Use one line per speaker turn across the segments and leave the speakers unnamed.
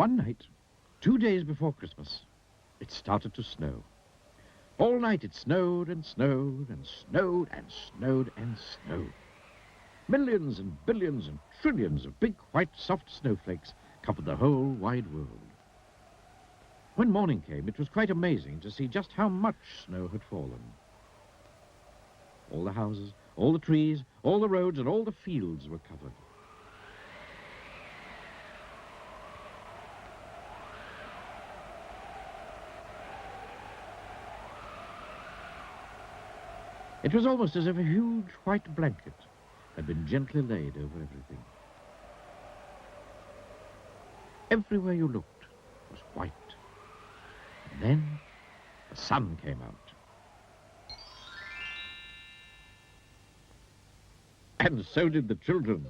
One night, 2 days before Christmas, it started to snow. All night it snowed and snowed and snowed and snowed and snowed. Millions and billions and trillions of big, white, soft snowflakes covered the whole wide world. When morning came, it was quite amazing to see just how much snow had fallen. All the houses, all the trees, all the roads, and all the fields were covered. It was almost as if a huge white blanket had been gently laid over everything. Everywhere you looked was white. And then the sun came out. And so did the children.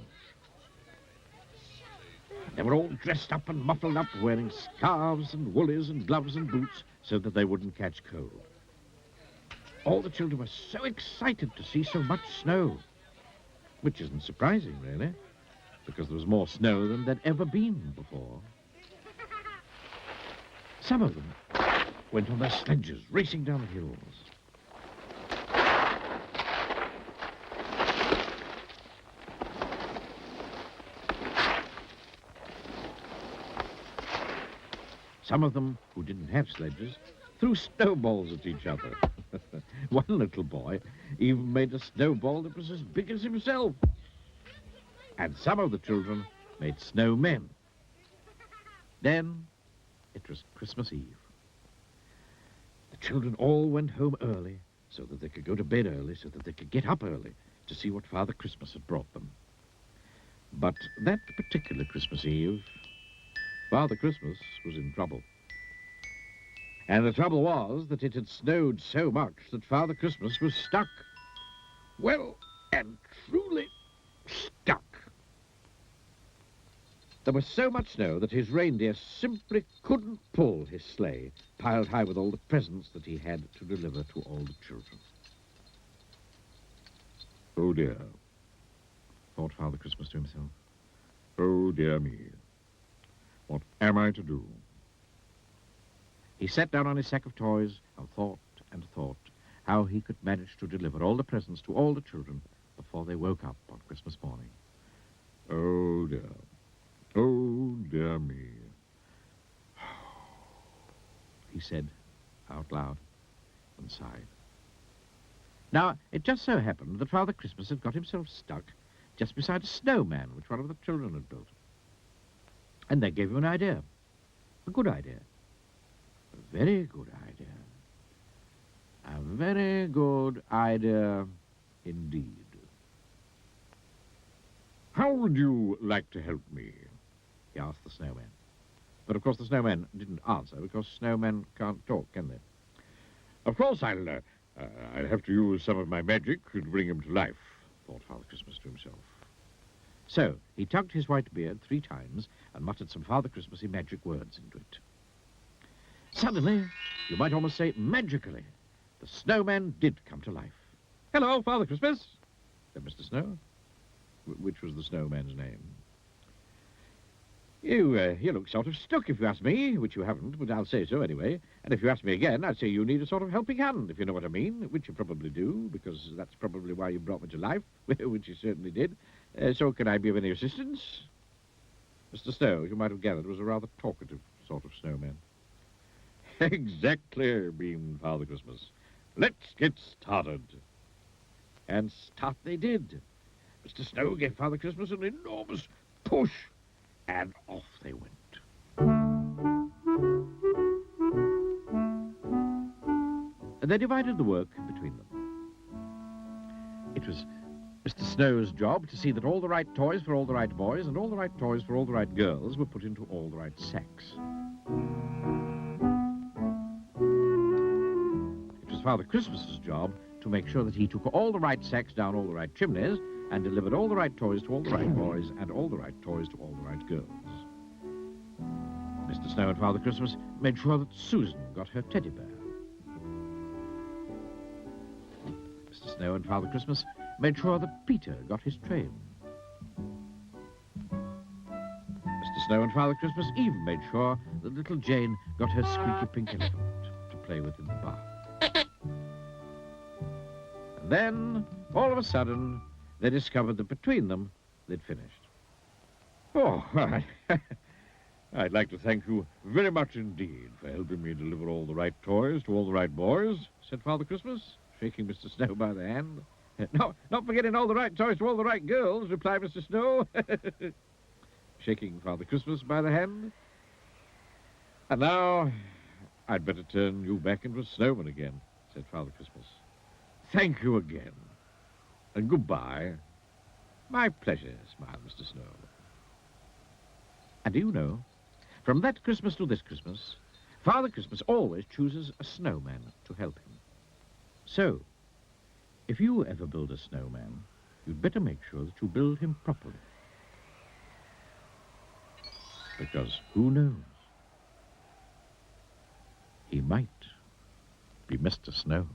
They were all dressed up and muffled up, wearing scarves and woolies and gloves and boots so that they wouldn't catch cold. All the children were so excited to see so much snow, which isn't surprising, really, because there was more snow than there'd ever been before. Some of them went on their sledges, racing down the hills. Some of them, who didn't have sledges, threw snowballs at each other. One little boy even made a snowball that was as big as himself. And some of the children made snowmen. Then it was Christmas Eve. The children all went home early so that they could go to bed early, so that they could get up early to see what Father Christmas had brought them. But that particular Christmas Eve, Father Christmas was in trouble. And the trouble was that it had snowed so much that Father Christmas was stuck. Well, and truly stuck. There was so much snow that his reindeer simply couldn't pull his sleigh, piled high with all the presents that he had to deliver to all the children. Oh dear, thought Father Christmas to himself. Oh dear me, what am I to do? He sat down on his sack of toys and thought how he could manage to deliver all the presents to all the children before they woke up on Christmas morning. Oh dear me, he said out loud and sighed. Now, it just so happened that Father Christmas had got himself stuck just beside a snowman which one of the children had built. And that gave him an idea, a good idea. A very good idea. A very good idea indeed. How would you like to help me? He asked the snowman. But of course the snowman didn't answer because snowmen can't talk, can they? Of course I'll have to use some of my magic to bring him to life, thought Father Christmas to himself. So he tugged his white beard 3 times and muttered some Father Christmassy magic words into it. Suddenly, you might almost say magically, the snowman did come to life. Hello, Father Christmas, said Mr. Snow, which was the snowman's name. You look sort of stuck, if you ask me, which you haven't, but I'll say so anyway. And if you ask me again, I'd say you need a sort of helping hand, if you know what I mean, which you probably do, because that's probably why you brought me to life, which you certainly did. So can I be of any assistance? Mr. Snow, you might have gathered, was a rather talkative sort of snowman. Exactly, beamed Father Christmas. Let's get started. And start they did. Mr. Snow gave Father Christmas an enormous push, and off they went. And they divided the work between them. It was Mr. Snow's job to see that all the right toys for all the right boys and all the right toys for all the right girls were put into all the right sacks. Father Christmas's job to make sure that he took all the right sacks down all the right chimneys and delivered all the right toys to all the right boys and all the right toys to all the right girls. Mr. Snow and Father Christmas made sure that Susan got her teddy bear. Mr. Snow and Father Christmas made sure that Peter got his train. Mr. Snow and Father Christmas even made sure that little Jane got her squeaky pink elephant to play with in the bath. And then, all of a sudden, they discovered that between them, they'd finished. Oh, I'd like to thank you very much indeed for helping me deliver all the right toys to all the right boys, said Father Christmas, shaking Mr. Snow by the hand. No, not forgetting all the right toys to all the right girls, replied Mr. Snow, shaking Father Christmas by the hand. And now, I'd better turn you back into a snowman again, said Father Christmas. Thank you again, and goodbye. My pleasure, smiled Mr. Snow. And do you know, from that Christmas to this Christmas, Father Christmas always chooses a snowman to help him. So, if you ever build a snowman, you'd better make sure that you build him properly. Because who knows? He might be Mr. Snow.